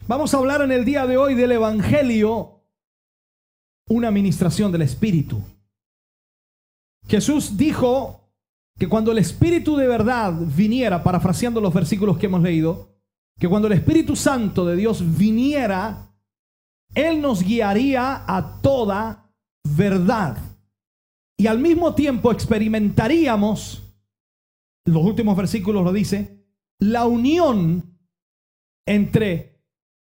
Vamos a hablar en el día de hoy del Evangelio, una ministración del Espíritu. Jesús dijo que cuando el Espíritu de verdad viniera, parafraseando los versículos que hemos leído, que cuando el Espíritu Santo de Dios viniera, Él nos guiaría a toda verdad. Y al mismo tiempo experimentaríamos, los últimos versículos lo dice, la unión entre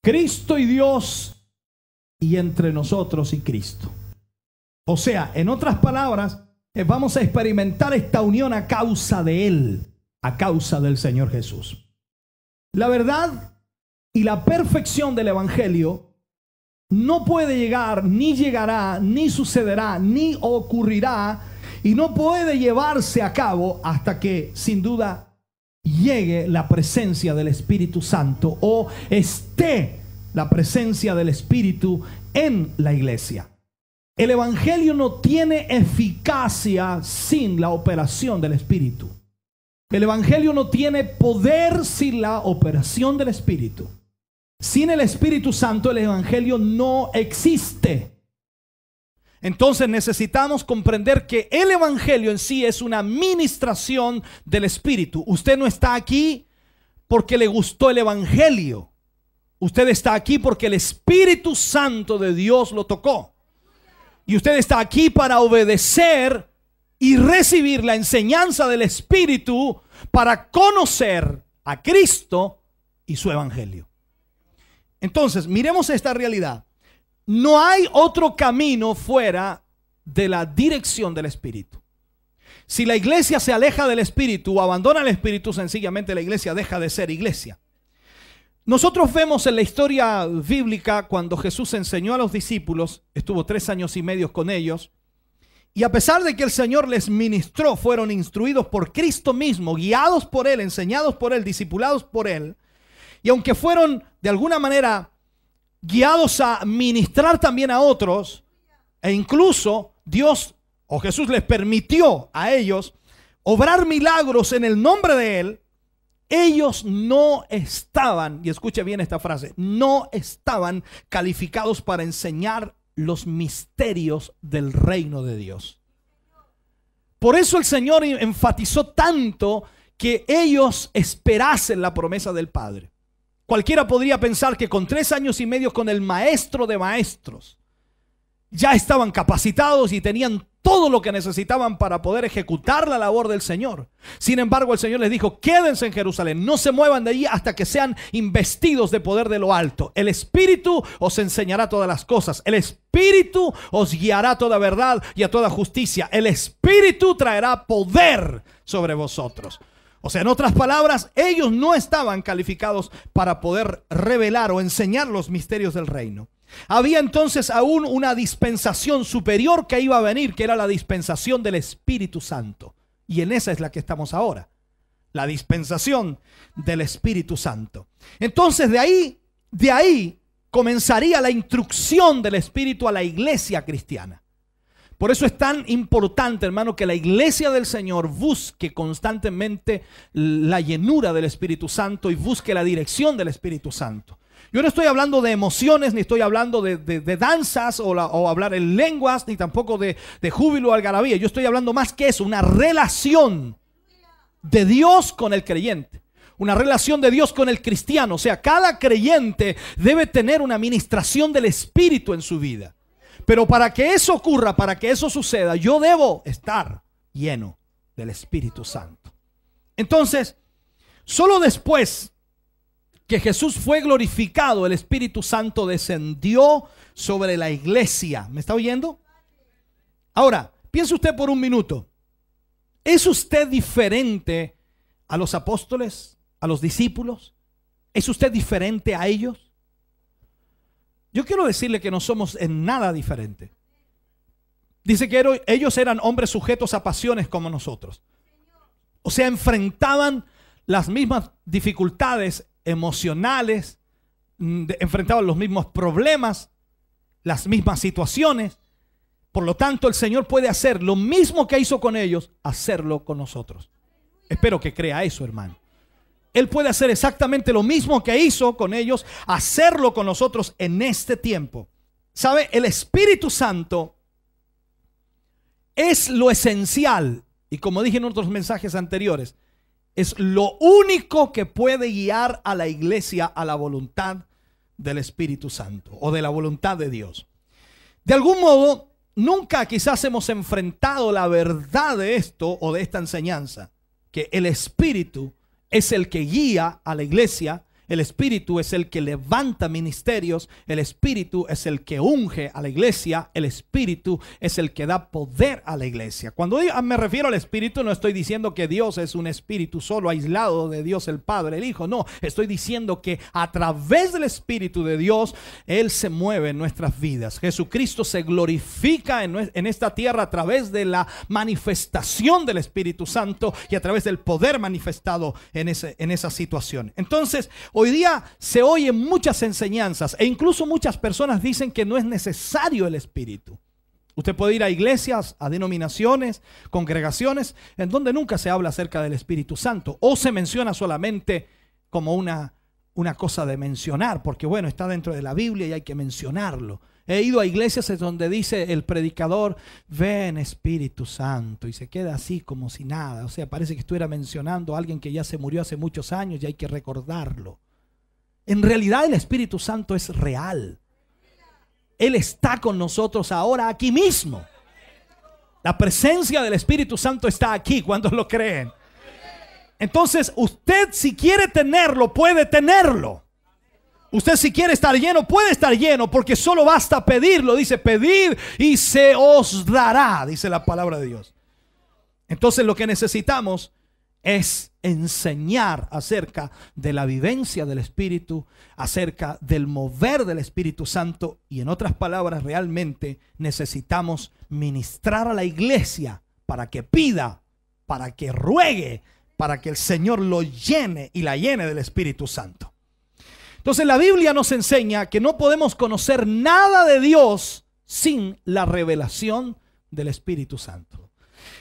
Cristo y Dios y entre nosotros y Cristo. O sea, en otras palabras, vamos a experimentar esta unión a causa de Él, a causa del Señor Jesús. La verdad y la perfección del Evangelio no puede llegar, ni llegará, ni sucederá, ni ocurrirá, y no puede llevarse a cabo hasta que, sin duda, llegue la presencia del Espíritu Santo o esté la presencia del Espíritu en la iglesia. El Evangelio no tiene eficacia sin la operación del Espíritu. El Evangelio no tiene poder sin la operación del Espíritu. Sin el Espíritu Santo el Evangelio no existe. Entonces necesitamos comprender que el Evangelio en sí es una ministración del Espíritu. Usted no está aquí porque le gustó el Evangelio. Usted está aquí porque el Espíritu Santo de Dios lo tocó. Y usted está aquí para obedecer y recibir la enseñanza del Espíritu para conocer a Cristo y su Evangelio. Entonces, miremos esta realidad. No hay otro camino fuera de la dirección del Espíritu. Si la iglesia se aleja del Espíritu o abandona el Espíritu, sencillamente la iglesia deja de ser iglesia. Nosotros vemos en la historia bíblica cuando Jesús enseñó a los discípulos, estuvo 3 años y medio con ellos, y a pesar de que el Señor les ministró, fueron instruidos por Cristo mismo, guiados por Él, enseñados por Él, discipulados por Él, y aunque fueron de alguna manera guiados a ministrar también a otros, e incluso Dios o Jesús les permitió a ellos obrar milagros en el nombre de Él, ellos no estaban, y escuche bien esta frase, no estaban calificados para enseñar los misterios del reino de Dios. Por eso el Señor enfatizó tanto que ellos esperasen la promesa del Padre. Cualquiera podría pensar que con 3 años y medio con el maestro de maestros ya estaban capacitados y tenían todo lo que necesitaban para poder ejecutar la labor del Señor. Sin embargo, el Señor les dijo: quédense en Jerusalén, no se muevan de allí hasta que sean investidos de poder de lo alto. El Espíritu os enseñará todas las cosas. El Espíritu os guiará a toda verdad y a toda justicia. El Espíritu traerá poder sobre vosotros. O sea, en otras palabras, ellos no estaban calificados para poder revelar o enseñar los misterios del reino. Había entonces aún una dispensación superior que iba a venir, que era la dispensación del Espíritu Santo. Y en esa es la que estamos ahora, la dispensación del Espíritu Santo. Entonces de ahí comenzaría la instrucción del Espíritu a la iglesia cristiana. Por eso es tan importante, hermano, que la iglesia del Señor busque constantemente la llenura del Espíritu Santo y busque la dirección del Espíritu Santo. Yo no estoy hablando de emociones, ni estoy hablando de danzas o hablar en lenguas, ni tampoco de júbilo o algarabía. Yo estoy hablando más que eso, una relación de Dios con el creyente. Una relación de Dios con el cristiano. O sea, cada creyente debe tener una ministración del Espíritu en su vida. Pero para que eso ocurra, para que eso suceda, yo debo estar lleno del Espíritu Santo. Entonces, solo después que Jesús fue glorificado, el Espíritu Santo descendió sobre la iglesia. ¿Me está oyendo? Ahora, piense usted por un minuto. ¿Es usted diferente a los apóstoles, a los discípulos? ¿Es usted diferente a ellos? Yo quiero decirle que no somos en nada diferente. Dice que ellos eran hombres sujetos a pasiones como nosotros. O sea, enfrentaban las mismas dificultades emocionales, enfrentaban los mismos problemas, las mismas situaciones. Por lo tanto, el Señor puede hacer lo mismo que hizo con ellos, hacerlo con nosotros. Espero que crea eso, hermano. Él puede hacer exactamente lo mismo que hizo con ellos, hacerlo con nosotros en este tiempo. ¿Sabe? El Espíritu Santo es lo esencial. Y como dije en otros mensajes anteriores, es lo único que puede guiar a la iglesia a la voluntad del Espíritu Santo o de la voluntad de Dios. De algún modo, nunca quizás hemos enfrentado la verdad de esto o de esta enseñanza, que el Espíritu es el que guía a la iglesia. El Espíritu es el que levanta ministerios. El Espíritu es el que unge a la iglesia. El Espíritu es el que da poder a la iglesia. Cuando me refiero al Espíritu, no estoy diciendo que Dios es un espíritu solo aislado de Dios el Padre, el Hijo. No, estoy diciendo que a través del Espíritu de Dios, Él se mueve en nuestras vidas. Jesucristo se glorifica en esta tierra a través de la manifestación del Espíritu Santo y a través del poder manifestado en esa situación. Entonces, hoy día se oyen muchas enseñanzas e incluso muchas personas dicen que no es necesario el Espíritu. Usted puede ir a iglesias, a denominaciones, congregaciones en donde nunca se habla acerca del Espíritu Santo o se menciona solamente como una cosa de mencionar, porque bueno, está dentro de la Biblia y hay que mencionarlo. He ido a iglesias en donde dice el predicador: ven Espíritu Santo, y se queda así como si nada. O sea, parece que estuviera mencionando a alguien que ya se murió hace muchos años y hay que recordarlo. En realidad el Espíritu Santo es real. Él está con nosotros ahora, aquí mismo. La presencia del Espíritu Santo está aquí. ¿Cuántos lo creen? Entonces usted, si quiere tenerlo, puede tenerlo. Usted, si quiere estar lleno, puede estar lleno, porque solo basta pedirlo. Dice: pedid y se os dará, dice la palabra de Dios. Entonces lo que necesitamos es enseñar acerca de la vivencia del Espíritu, acerca del mover del Espíritu Santo. Y en otras palabras, realmente necesitamos ministrar a la iglesia para que pida, para que ruegue, para que el Señor lo llene y la llene del Espíritu Santo. Entonces la Biblia nos enseña que no podemos conocer nada de Dios sin la revelación del Espíritu Santo.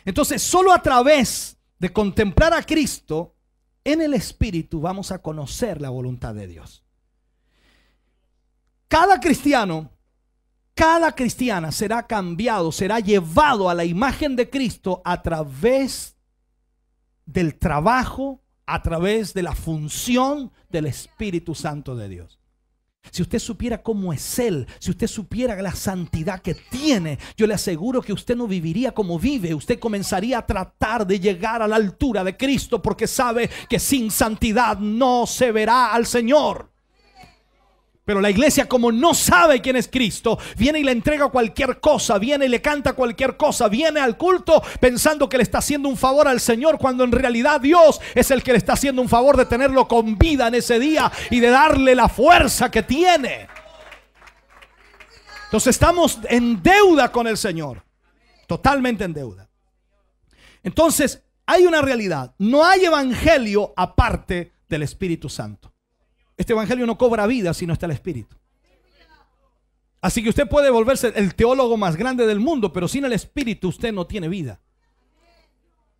Entonces solo a través de contemplar a Cristo en el Espíritu vamos a conocer la voluntad de Dios. Cada cristiano, cada cristiana será cambiado, será llevado a la imagen de Cristo a través del trabajo, a través de la función del Espíritu Santo de Dios. Si usted supiera cómo es Él, si usted supiera la santidad que tiene, yo le aseguro que usted no viviría como vive. Usted comenzaría a tratar de llegar a la altura de Cristo, porque sabe que sin santidad no se verá al Señor. Pero la iglesia, como no sabe quién es Cristo, viene y le entrega cualquier cosa, viene y le canta cualquier cosa, viene al culto pensando que le está haciendo un favor al Señor, cuando en realidad Dios es el que le está haciendo un favor de tenerlo con vida en ese día y de darle la fuerza que tiene. Entonces estamos en deuda con el Señor, totalmente en deuda. Entonces hay una realidad: no hay evangelio aparte del Espíritu Santo. Este evangelio no cobra vida si no está el Espíritu. Así que usted puede volverse el teólogo más grande del mundo, pero sin el Espíritu usted no tiene vida.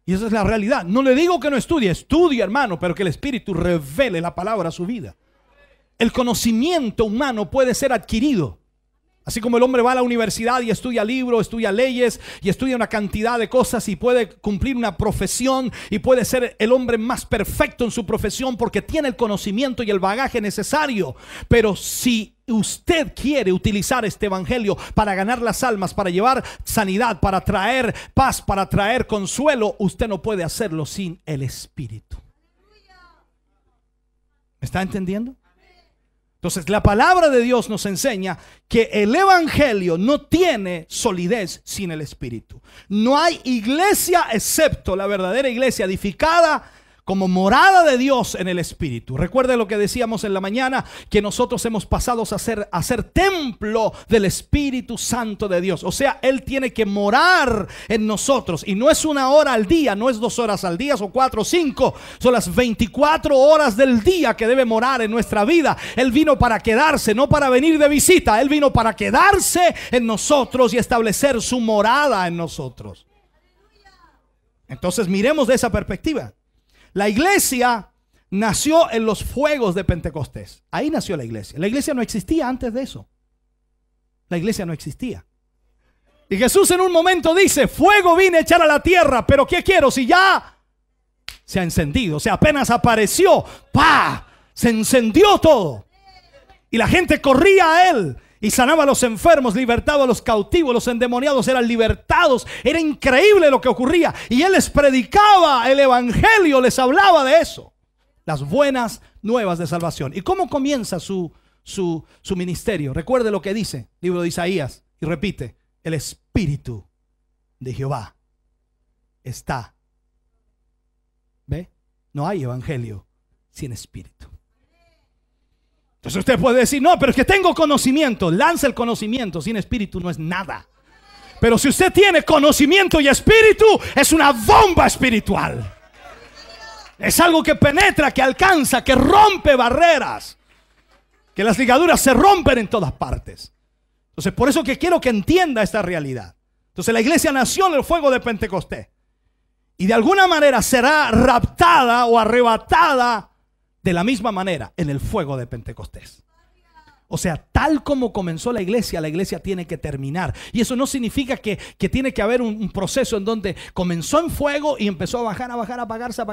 Y esa es la realidad. No le digo que no estudie, hermano, pero que el Espíritu revele la palabra a su vida. El conocimiento humano puede ser adquirido. Así como el hombre va a la universidad y estudia libros, estudia leyes y estudia una cantidad de cosas y puede cumplir una profesión y puede ser el hombre más perfecto en su profesión porque tiene el conocimiento y el bagaje necesario. Pero si usted quiere utilizar este evangelio para ganar las almas, para llevar sanidad, para traer paz, para traer consuelo, usted no puede hacerlo sin el Espíritu. ¿Me está entendiendo? Entonces la palabra de Dios nos enseña que el evangelio no tiene solidez sin el Espíritu. No hay iglesia excepto la verdadera iglesia edificada como morada de Dios en el Espíritu. Recuerde lo que decíamos en la mañana, que nosotros hemos pasado a ser templo del Espíritu Santo de Dios. O sea, Él tiene que morar en nosotros. Y no es 1 hora al día, no es 2 horas al día, son 4 o 5. Son las 24 horas del día que debe morar en nuestra vida. Él vino para quedarse, no para venir de visita. Él vino para quedarse en nosotros y establecer su morada en nosotros. Entonces miremos de esa perspectiva. La iglesia nació en los fuegos de Pentecostés. Ahí nació la iglesia. La iglesia no existía antes de eso. La iglesia no existía. Y Jesús en un momento dice: fuego vine a echar a la tierra, pero ¿qué quiero si ya se ha encendido? O sea, apenas apareció, ¡pa!, se encendió todo. Y la gente corría a él y sanaba a los enfermos, libertaba a los cautivos, los endemoniados eran libertados. Era increíble lo que ocurría. Y él les predicaba el evangelio, les hablaba de eso, las buenas nuevas de salvación. ¿Y cómo comienza su ministerio? Recuerde lo que dice el libro de Isaías y repite: el Espíritu de Jehová está. ¿Ve? No hay evangelio sin espíritu. Entonces usted puede decir: no, pero es que tengo conocimiento. Lanza el conocimiento, sin espíritu no es nada. Pero si usted tiene conocimiento y espíritu, es una bomba espiritual. Es algo que penetra, que alcanza, que rompe barreras, que las ligaduras se rompen en todas partes. Entonces, por eso que quiero que entienda esta realidad. Entonces, la iglesia nació en el fuego de Pentecostés y de alguna manera será raptada o arrebatada de la misma manera en el fuego de Pentecostés. O sea, tal como comenzó la iglesia tiene que terminar. Y eso no significa que tiene que haber un proceso en donde comenzó en fuego y empezó a bajar, apagarse.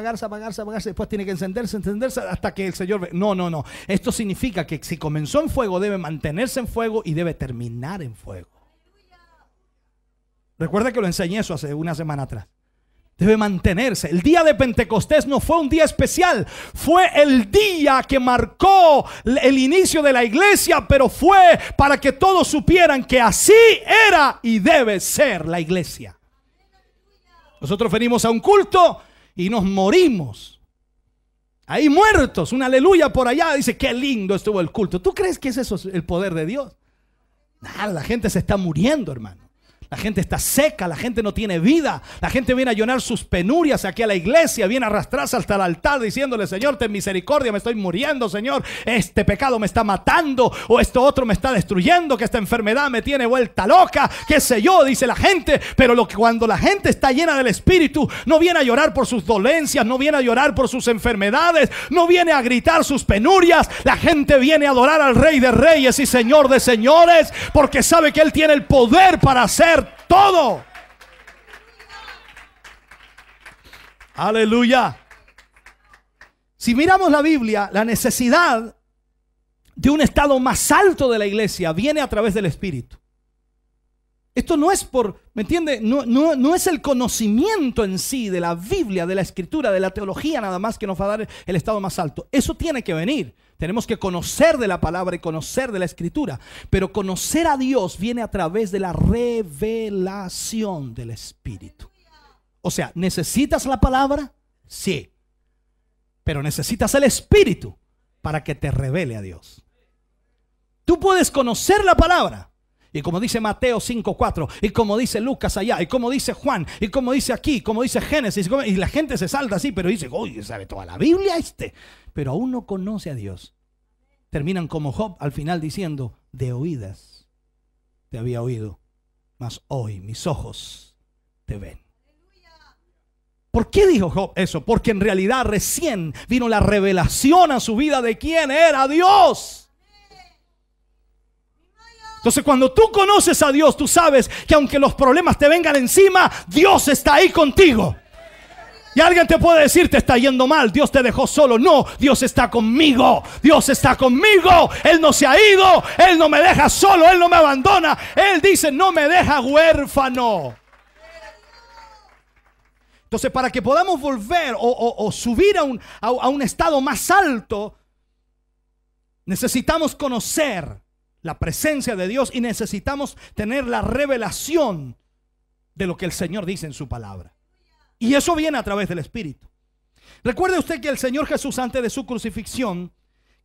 Después tiene que encenderse hasta que el Señor ve. No. Esto significa que si comenzó en fuego, debe mantenerse en fuego y debe terminar en fuego. Recuerda que lo enseñé eso hace una semana atrás. Debe mantenerse. El día de Pentecostés no fue un día especial, fue el día que marcó el inicio de la iglesia, pero fue para que todos supieran que así era y debe ser la iglesia. Nosotros venimos a un culto y nos morimos ahí muertos, un aleluya por allá, dice: qué lindo estuvo el culto. ¿Tú crees que es eso el poder de Dios? Nada, la gente se está muriendo, hermano. La gente está seca, la gente no tiene vida. La gente viene a llenar sus penurias aquí a la iglesia, viene a arrastrarse hasta el altar diciéndole: Señor, ten misericordia, me estoy muriendo, Señor, este pecado me está matando, o esto otro me está destruyendo, que esta enfermedad me tiene vuelta loca, qué sé yo, dice la gente. Pero cuando la gente está llena del Espíritu, no viene a llorar por sus dolencias, no viene a llorar por sus enfermedades, no viene a gritar sus penurias. La gente viene a adorar al Rey de Reyes y Señor de Señores, porque sabe que Él tiene el poder para hacer todo. Aleluya. Si miramos la Biblia, la necesidad de un estado más alto de la iglesia viene a través del Espíritu. Esto no es ¿me entiende? No es el conocimiento en sí de la Biblia, de la Escritura, de la teología nada más que nos va a dar el estado más alto. Eso tiene que venir. Tenemos que conocer de la palabra y conocer de la Escritura. Pero conocer a Dios viene a través de la revelación del Espíritu. O sea, ¿necesitas la palabra? Sí. Pero necesitas el Espíritu para que te revele a Dios. Tú puedes conocer la palabra. Y como dice Mateo 5:4, y como dice Lucas allá, y como dice Juan, y como dice aquí, como dice Génesis, y la gente se salta así, pero dice: oye, sabe toda la Biblia pero aún no conoce a Dios. Terminan como Job al final diciendo: de oídas te había oído, mas hoy mis ojos te ven. ¿Por qué dijo Job eso? Porque en realidad recién vino la revelación a su vida de quién era Dios. Entonces, cuando tú conoces a Dios, tú sabes que aunque los problemas te vengan encima, Dios está ahí contigo. Y alguien te puede decir: te está yendo mal, Dios te dejó solo. No, Dios está conmigo. Dios está conmigo. Él no se ha ido. Él no me deja solo. Él no me abandona. Él dice: no me deja huérfano. Entonces, para que podamos volver o subir a un estado más alto, necesitamos conocer la presencia de Dios y necesitamos tener la revelación de lo que el Señor dice en su palabra. Y eso viene a través del Espíritu. Recuerde usted que el Señor Jesús, antes de su crucifixión,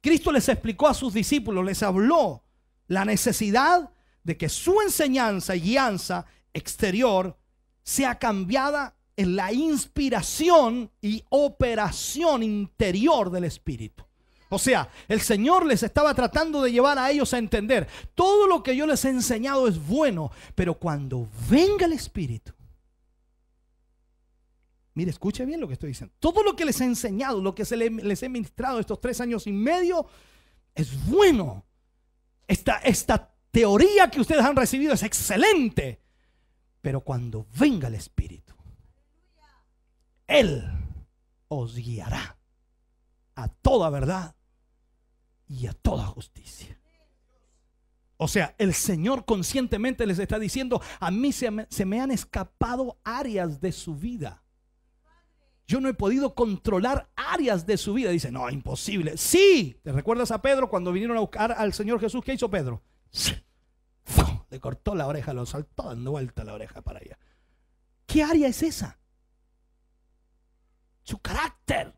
Cristo les explicó a sus discípulos, les habló la necesidad de que su enseñanza y guianza exterior sea cambiada en la inspiración y operación interior del Espíritu. O sea, el Señor les estaba tratando de llevar a ellos a entender: todo lo que yo les he enseñado es bueno, pero cuando venga el Espíritu, Mire, escuche bien lo que estoy diciendo. Todo lo que les he enseñado, lo que les he ministrado estos 3 años y medio, es bueno. Esta teoría que ustedes han recibido es excelente. Pero cuando venga el Espíritu, Él os guiará a toda verdad y a toda justicia. O sea, el Señor conscientemente les está diciendo: a mí se me han escapado áreas de su vida. Yo no he podido controlar áreas de su vida. Dice: no, imposible. Sí, ¿te recuerdas a Pedro cuando vinieron a buscar al Señor Jesús? ¿Qué hizo Pedro? Le cortó la oreja, lo saltó dando vuelta la oreja para allá. ¿Qué área es esa? Su carácter,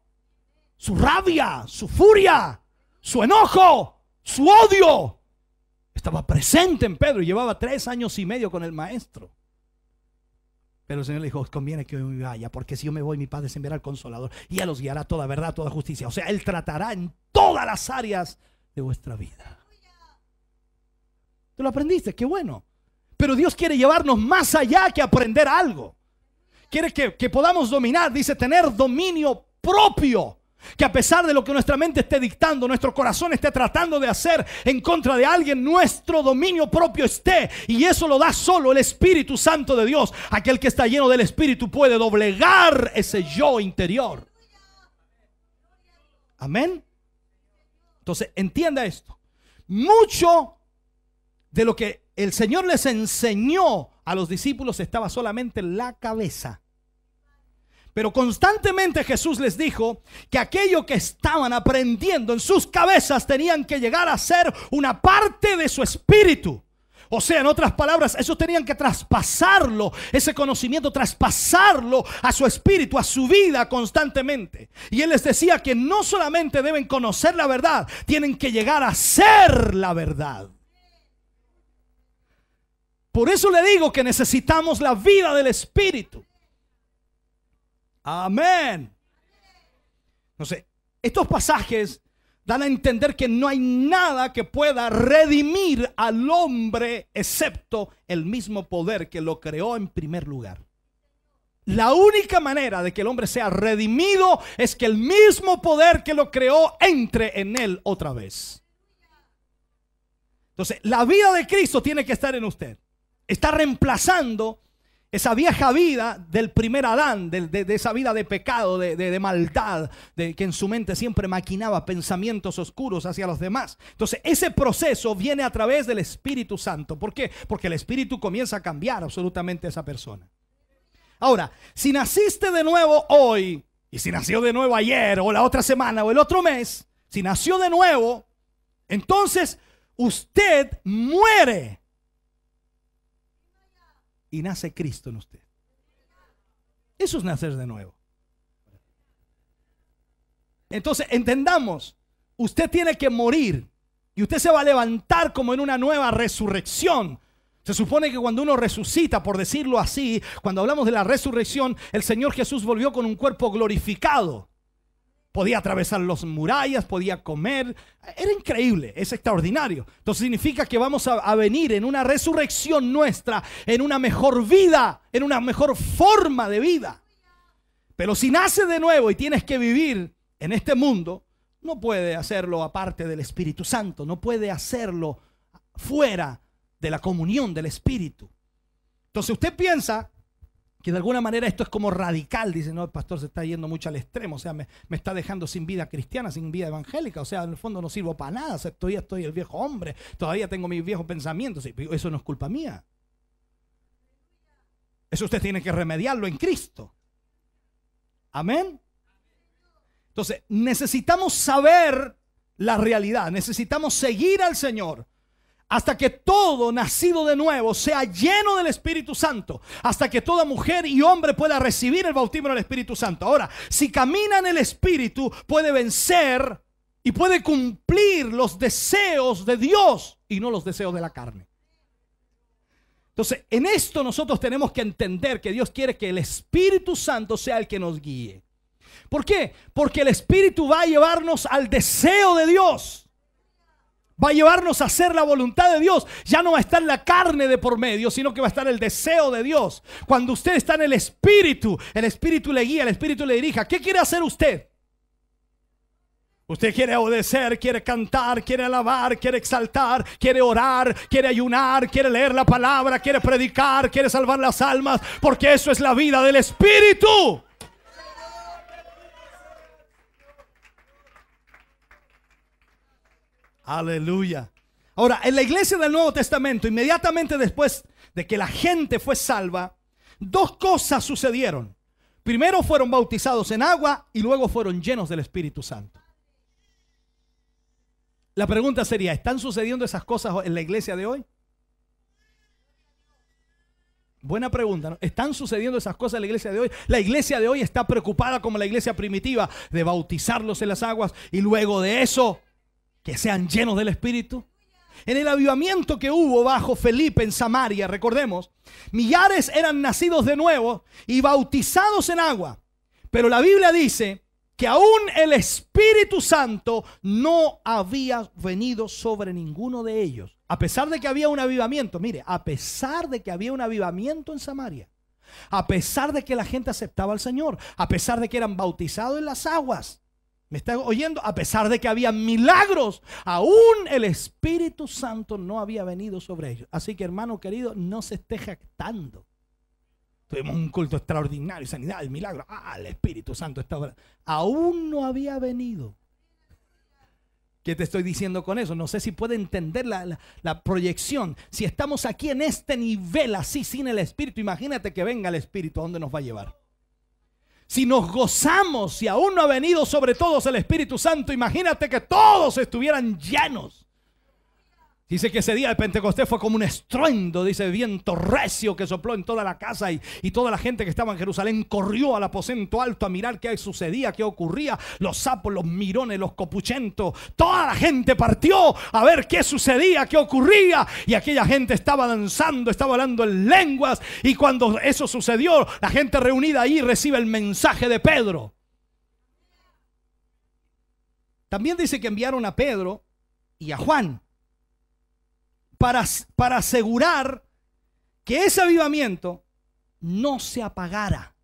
su rabia, su furia, su enojo, su odio. Estaba presente en Pedro y llevaba 3 años y medio con el maestro. Pero el Señor le dijo: conviene que yo me vaya, porque si yo me voy, mi Padre se enviará al Consolador y Él los guiará a toda verdad, a toda justicia. O sea, Él tratará en todas las áreas de vuestra vida. ¿Tú lo aprendiste? Qué bueno. Pero Dios quiere llevarnos más allá que aprender algo. Quiere que podamos dominar, dice, tener dominio propio. Que a pesar de lo que nuestra mente esté dictando, nuestro corazón esté tratando de hacer en contra de alguien, nuestro dominio propio esté. Y eso lo da solo el Espíritu Santo de Dios. Aquel que está lleno del Espíritu puede doblegar ese yo interior. Amén. Entonces, entienda esto. Mucho de lo que el Señor les enseñó a los discípulos estaba solamente en la cabeza. Pero constantemente Jesús les dijo que aquello que estaban aprendiendo en sus cabezas tenían que llegar a ser una parte de su espíritu. O sea, en otras palabras, eso tenían que traspasarlo, ese conocimiento, traspasarlo a su espíritu, a su vida constantemente. Y Él les decía que no solamente deben conocer la verdad, tienen que llegar a ser la verdad. Por eso le digo que necesitamos la vida del Espíritu. Amén. No sé, estos pasajes dan a entender que no hay nada que pueda redimir al hombre excepto el mismo poder que lo creó en primer lugar. La única manera de que el hombre sea redimido es que el mismo poder que lo creó entre en él otra vez. Entonces, la vida de Cristo tiene que estar en usted. Está reemplazando esa vieja vida del primer Adán, de esa vida de pecado, de maldad, de que en su mente siempre maquinaba pensamientos oscuros hacia los demás. Entonces ese proceso viene a través del Espíritu Santo. ¿Por qué? Porque el Espíritu comienza a cambiar absolutamente a esa persona. Ahora, si naciste de nuevo hoy, y si nació de nuevo ayer, o la otra semana, o el otro mes, si nació de nuevo, entonces usted muere. Y nace Cristo en usted. Eso es nacer de nuevo. Entonces entendamos, usted tiene que morir y usted se va a levantar como en una nueva resurrección. Se supone que cuando uno resucita, por decirlo así, cuando hablamos de la resurrección, el Señor Jesús volvió con un cuerpo glorificado. Podía atravesar las murallas, podía comer. Era increíble, es extraordinario. Entonces significa que vamos a venir en una resurrección nuestra, en una mejor vida, en una mejor forma de vida. Pero si naces de nuevo y tienes que vivir en este mundo, no puede hacerlo aparte del Espíritu Santo. No puede hacerlo fuera de la comunión del Espíritu. Entonces usted piensa que de alguna manera esto es como radical. Dice: no, el pastor se está yendo mucho al extremo. O sea, me está dejando sin vida cristiana, sin vida evangélica. O sea, en el fondo no sirvo para nada. O sea, todavía estoy el viejo hombre. Todavía tengo mis viejos pensamientos. Eso no es culpa mía. Eso usted tiene que remediarlo en Cristo. Amén. Entonces, necesitamos saber la realidad. Necesitamos seguir al Señor hasta que todo nacido de nuevo sea lleno del Espíritu Santo, hasta que toda mujer y hombre pueda recibir el bautismo del Espíritu Santo. Ahora, si camina en el Espíritu, puede vencer y puede cumplir los deseos de Dios y no los deseos de la carne. Entonces, en esto nosotros tenemos que entender que Dios quiere que el Espíritu Santo sea el que nos guíe. ¿Por qué? Porque el Espíritu va a llevarnos al deseo de Dios. Va a llevarnos a hacer la voluntad de Dios. Ya no va a estar la carne de por medio, sino que va a estar el deseo de Dios. Cuando usted está en el Espíritu le guía, el Espíritu le dirija. ¿Qué quiere hacer usted? Usted quiere obedecer, quiere cantar, quiere alabar, quiere exaltar, quiere orar, quiere ayunar, quiere leer la palabra, quiere predicar, quiere salvar las almas, porque eso es la vida del Espíritu. Aleluya. Ahora, en la iglesia del Nuevo Testamento, inmediatamente después de que la gente fue salva, dos cosas sucedieron. Primero fueron bautizados en agua y luego fueron llenos del Espíritu Santo. La pregunta sería, ¿están sucediendo esas cosas en la iglesia de hoy? Buena pregunta, ¿no? ¿Están sucediendo esas cosas en la iglesia de hoy? La iglesia de hoy está preocupada como la iglesia primitiva de bautizarlos en las aguas y luego de eso que sean llenos del Espíritu. En el avivamiento que hubo bajo Felipe en Samaria, recordemos, millares eran nacidos de nuevo y bautizados en agua. Pero la Biblia dice que aún el Espíritu Santo no había venido sobre ninguno de ellos. A pesar de que había un avivamiento, mire, a pesar de que había un avivamiento en Samaria, a pesar de que la gente aceptaba al Señor, a pesar de que eran bautizados en las aguas, ¿me está oyendo? A pesar de que había milagros, aún el Espíritu Santo no había venido sobre ellos. Así que, hermano querido, no se esté jactando. Tuvimos un culto extraordinario, sanidad, el milagro. El Espíritu Santo estaba. Aún no había venido. ¿Qué te estoy diciendo con eso? No sé si puede entender la proyección. Si estamos aquí en este nivel así, sin el Espíritu, imagínate que venga el Espíritu, ¿a dónde nos va a llevar? Si nos gozamos, si aún no ha venido sobre todos el Espíritu Santo, imagínate que todos estuvieran llenos. Dice que ese día de Pentecostés fue como un estruendo, dice, viento recio que sopló en toda la casa y toda la gente que estaba en Jerusalén corrió al aposento alto a mirar qué sucedía, qué ocurría. Los sapos, los mirones, los copuchentos, toda la gente partió a ver qué sucedía, qué ocurría, y aquella gente estaba danzando, estaba hablando en lenguas, y cuando eso sucedió, la gente reunida ahí recibe el mensaje de Pedro. También dice que enviaron a Pedro y a Juan para asegurar que ese avivamiento no se apagara.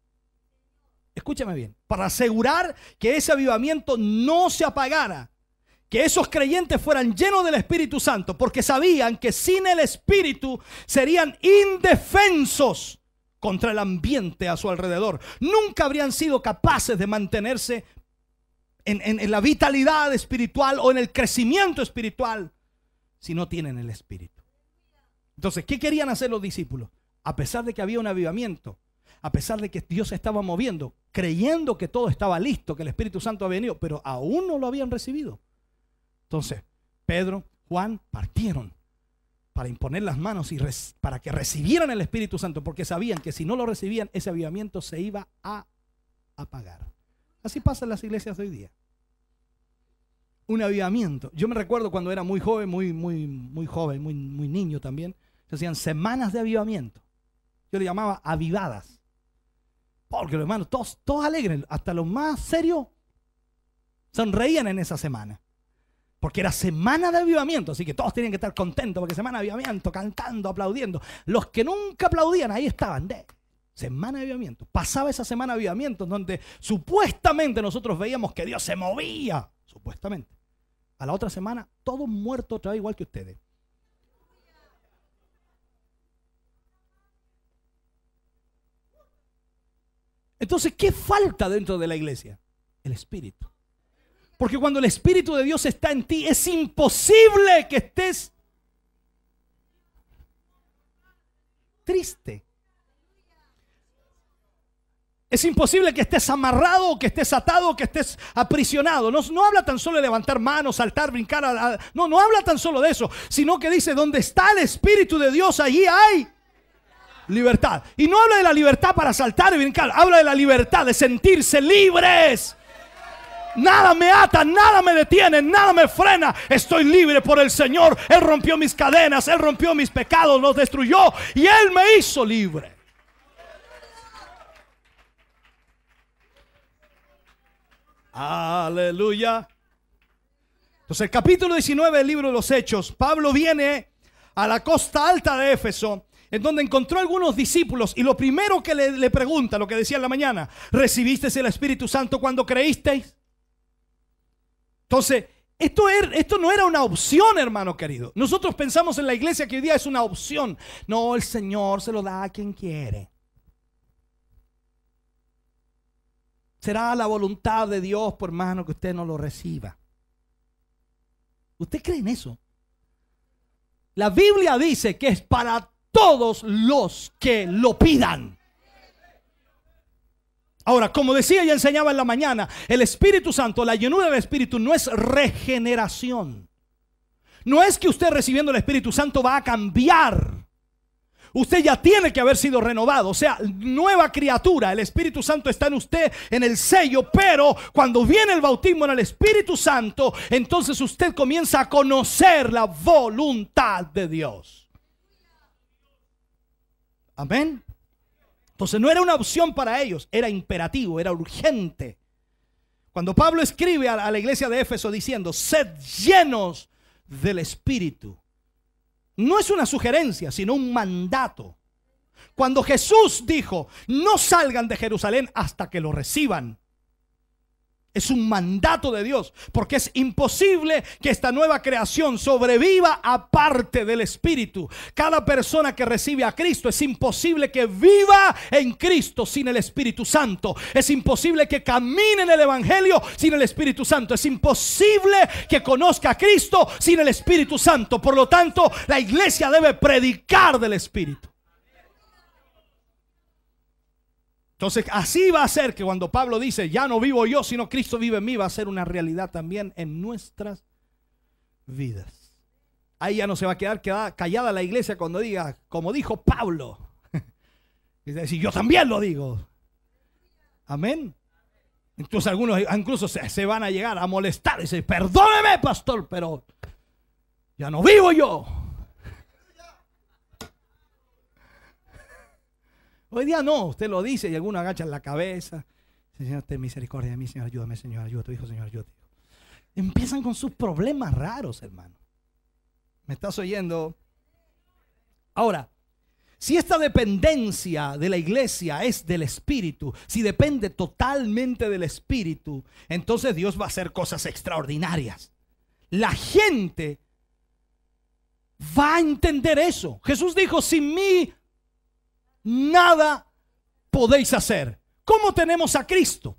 Escúchame bien, para asegurar que ese avivamiento no se apagara, que esos creyentes fueran llenos del Espíritu Santo, porque sabían que sin el Espíritu serían indefensos contra el ambiente a su alrededor. Nunca habrían sido capaces de mantenerse en la vitalidad espiritual o en el crecimiento espiritual si no tienen el Espíritu. Entonces, ¿qué querían hacer los discípulos? A pesar de que había un avivamiento, a pesar de que Dios se estaba moviendo, creyendo que todo estaba listo, que el Espíritu Santo había venido, pero aún no lo habían recibido. Entonces, Pedro, Juan partieron para imponer las manos y para que recibieran el Espíritu Santo, porque sabían que si no lo recibían, ese avivamiento se iba a apagar. Así pasa en las iglesias de hoy día. Un avivamiento. Yo me recuerdo cuando era muy joven, muy joven, muy niño también, se hacían semanas de avivamiento. Yo le llamaba avivadas. Porque los hermanos, todos alegres, hasta los más serios, sonreían en esa semana. Porque era semana de avivamiento, así que todos tenían que estar contentos, porque semana de avivamiento, cantando, aplaudiendo. Los que nunca aplaudían, ahí estaban, semana de avivamiento. Pasaba esa semana de avivamiento donde supuestamente nosotros veíamos que Dios se movía, supuestamente. A la otra semana, todos muertos otra vez igual que ustedes. Entonces, ¿qué falta dentro de la iglesia? El Espíritu. Porque cuando el Espíritu de Dios está en ti, es imposible que estés triste. Es imposible que estés amarrado, que estés atado, que estés aprisionado. No habla tan solo de levantar manos, saltar, brincar. No habla tan solo de eso, sino que dice, donde está el Espíritu de Dios, allí hay libertad. Y no habla de la libertad para saltar y brincar, habla de la libertad de sentirse libres. Nada me ata, nada me detiene, nada me frena. Estoy libre por el Señor. Él rompió mis cadenas, Él rompió mis pecados, los destruyó y Él me hizo libre. Aleluya. Entonces, el capítulo 19 del libro de los Hechos, Pablo viene a la costa alta de Éfeso, en donde encontró algunos discípulos, y lo primero que le pregunta, lo que decía en la mañana: ¿recibisteis el Espíritu Santo cuando creísteis? Entonces, esto no era una opción, hermano querido. Nosotros pensamos en la iglesia que hoy día es una opción. No, el Señor se lo da a quien quiere. Será la voluntad de Dios, por hermano, que usted no lo reciba. ¿Usted cree en eso? La Biblia dice que es para todos los que lo pidan. Ahora, como decía y enseñaba en la mañana, el Espíritu Santo, la llenura del Espíritu, no es regeneración. No es que usted recibiendo el Espíritu Santo va a cambiar. Usted ya tiene que haber sido renovado, o sea, nueva criatura. El Espíritu Santo está en usted, en el sello, pero cuando viene el bautismo en el Espíritu Santo, entonces usted comienza a conocer la voluntad de Dios. Amén. Entonces no era una opción para ellos, era imperativo, era urgente. Cuando Pablo escribe a la iglesia de Éfeso diciendo: sed llenos del Espíritu, no es una sugerencia, sino un mandato. Cuando Jesús dijo: no salgan de Jerusalén hasta que lo reciban, es un mandato de Dios, porque es imposible que esta nueva creación sobreviva aparte del Espíritu. Cada persona que recibe a Cristo, es imposible que viva en Cristo sin el Espíritu Santo. Es imposible que camine en el Evangelio sin el Espíritu Santo. Es imposible que conozca a Cristo sin el Espíritu Santo. Por lo tanto, la iglesia debe predicar del Espíritu. Entonces, así va a ser que cuando Pablo dice: ya no vivo yo, sino Cristo vive en mí, va a ser una realidad también en nuestras vidas. Ahí ya no se va a quedar callada la iglesia cuando diga, como dijo Pablo. Es decir, yo también lo digo. Amén. Entonces algunos incluso se van a llegar a molestar y decir: perdóneme, pastor, pero ya no vivo yo. Hoy día no, usted lo dice y algunos agachan la cabeza. Señor, ten misericordia de mí, Señor, ayúdame, Señor, ayuda a tu hijo, Señor, ayuda a tu hijo. Empiezan con sus problemas raros, hermano. ¿Me estás oyendo? Ahora, si esta dependencia de la iglesia es del Espíritu, si depende totalmente del Espíritu, entonces Dios va a hacer cosas extraordinarias. La gente va a entender eso. Jesús dijo: sin mí nada podéis hacer. ¿Cómo tenemos a Cristo?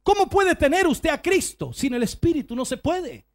¿Cómo puede tener usted a Cristo? Sin el Espíritu no se puede.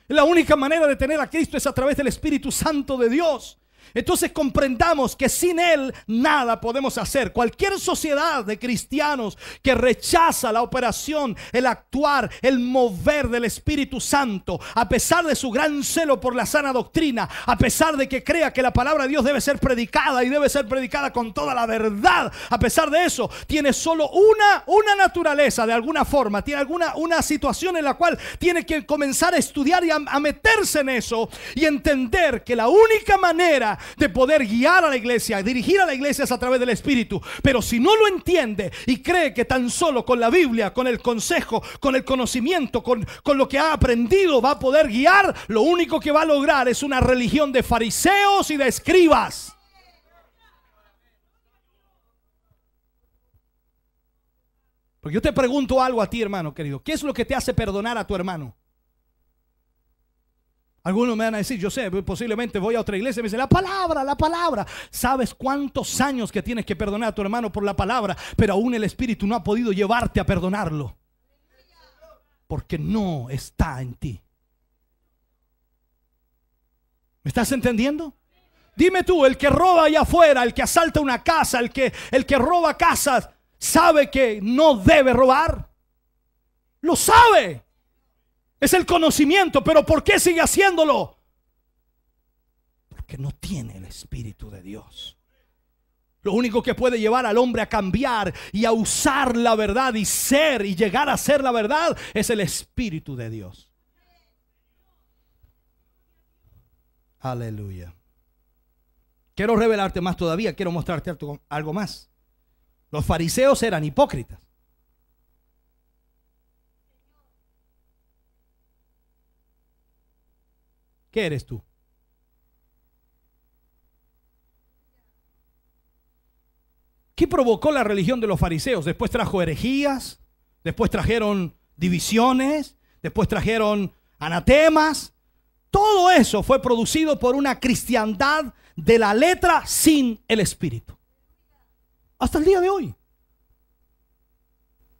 La única manera de tener a Cristo es a través del Espíritu Santo de Dios. Entonces comprendamos que sin Él nada podemos hacer. Cualquier sociedad de cristianos que rechaza la operación, el actuar, el mover del Espíritu Santo, a pesar de su gran celo por la sana doctrina, a pesar de que crea que la palabra de Dios debe ser predicada y debe ser predicada con toda la verdad, a pesar de eso, tiene solo una naturaleza de alguna forma, tiene una situación en la cual tiene que comenzar a estudiar y a meterse en eso y entender que la única manera de poder guiar a la iglesia, dirigir a la iglesia es a través del Espíritu. Pero si no lo entiende y cree que tan solo con la Biblia, con el consejo, con el conocimiento, con lo que ha aprendido va a poder guiar, lo único que va a lograr es una religión de fariseos y de escribas. Porque yo te pregunto algo a ti, hermano querido: ¿qué es lo que te hace perdonar a tu hermano? Algunos me van a decir: yo sé, posiblemente voy a otra iglesia y me dicen: la palabra. ¿Sabes cuántos años que tienes que perdonar a tu hermano por la palabra? Pero aún el Espíritu no ha podido llevarte a perdonarlo, porque no está en ti. ¿Me estás entendiendo? Dime tú, el que roba allá afuera, el que asalta una casa, el que roba casas, ¿sabe que no debe robar? Lo sabe. Es el conocimiento, pero ¿por qué sigue haciéndolo? Porque no tiene el Espíritu de Dios. Lo único que puede llevar al hombre a cambiar y a usar la verdad y ser y llegar a ser la verdad es el Espíritu de Dios. Aleluya. Quiero revelarte más todavía, quiero mostrarte algo más. Los fariseos eran hipócritas. ¿Qué eres tú? ¿Qué provocó la religión de los fariseos? Después trajo herejías, después trajeron divisiones, después trajeron anatemas. Todo eso fue producido por una cristiandad de la letra sin el espíritu. Hasta el día de hoy.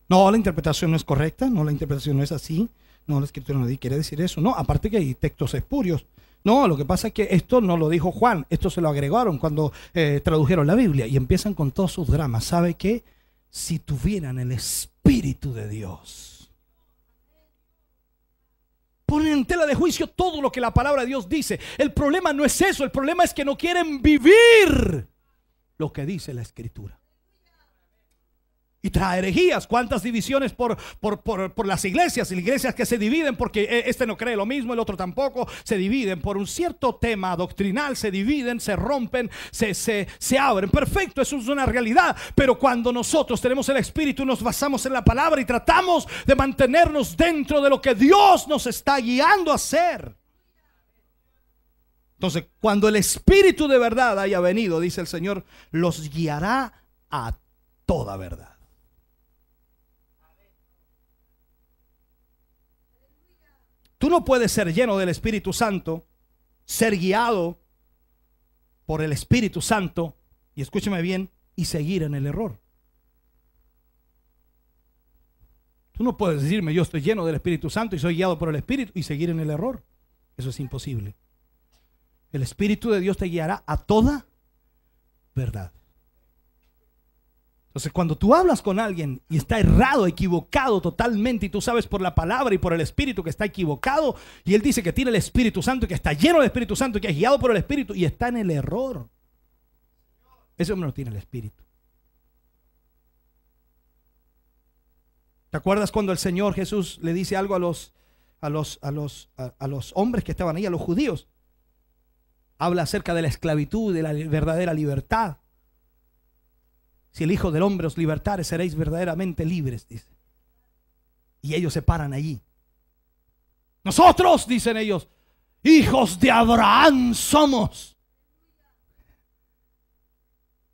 No, la interpretación no es correcta, no, la interpretación no es así, no, la escritura no quiere decir eso, no, aparte que hay textos espurios. No, lo que pasa es que esto no lo dijo Juan, esto se lo agregaron cuando tradujeron la Biblia y empiezan con todos sus dramas. ¿Sabe qué? Si tuvieran el Espíritu de Dios, ponen en tela de juicio todo lo que la palabra de Dios dice. El problema no es eso, el problema es que no quieren vivir lo que dice la Escritura. Y trae herejías. ¿Cuántas divisiones por las iglesias? Iglesias que se dividen porque este no cree lo mismo, el otro tampoco. Se dividen por un cierto tema doctrinal, se dividen, se rompen, se abren. Perfecto, eso es una realidad. Pero cuando nosotros tenemos el Espíritu, nos basamos en la palabra y tratamos de mantenernos dentro de lo que Dios nos está guiando a hacer. Entonces, cuando el Espíritu de verdad haya venido, dice el Señor, los guiará a toda verdad. Tú no puedes ser lleno del Espíritu Santo, ser guiado por el Espíritu Santo, y escúcheme bien, y seguir en el error. Tú no puedes decirme yo estoy lleno del Espíritu Santo y soy guiado por el Espíritu y seguir en el error. Eso es imposible. El Espíritu de Dios te guiará a toda verdad. Entonces, cuando tú hablas con alguien y está errado, equivocado totalmente, y tú sabes por la palabra y por el Espíritu que está equivocado, y él dice que tiene el Espíritu Santo, que está lleno del Espíritu Santo, que es guiado por el Espíritu y está en el error, ese hombre no tiene el Espíritu. ¿Te acuerdas cuando el Señor Jesús le dice algo a los hombres que estaban ahí, a los judíos? Habla acerca de la esclavitud, de la verdadera libertad. Si el Hijo del Hombre os libertare, seréis verdaderamente libres, dice. Y ellos se paran allí. Nosotros, dicen ellos, hijos de Abraham somos.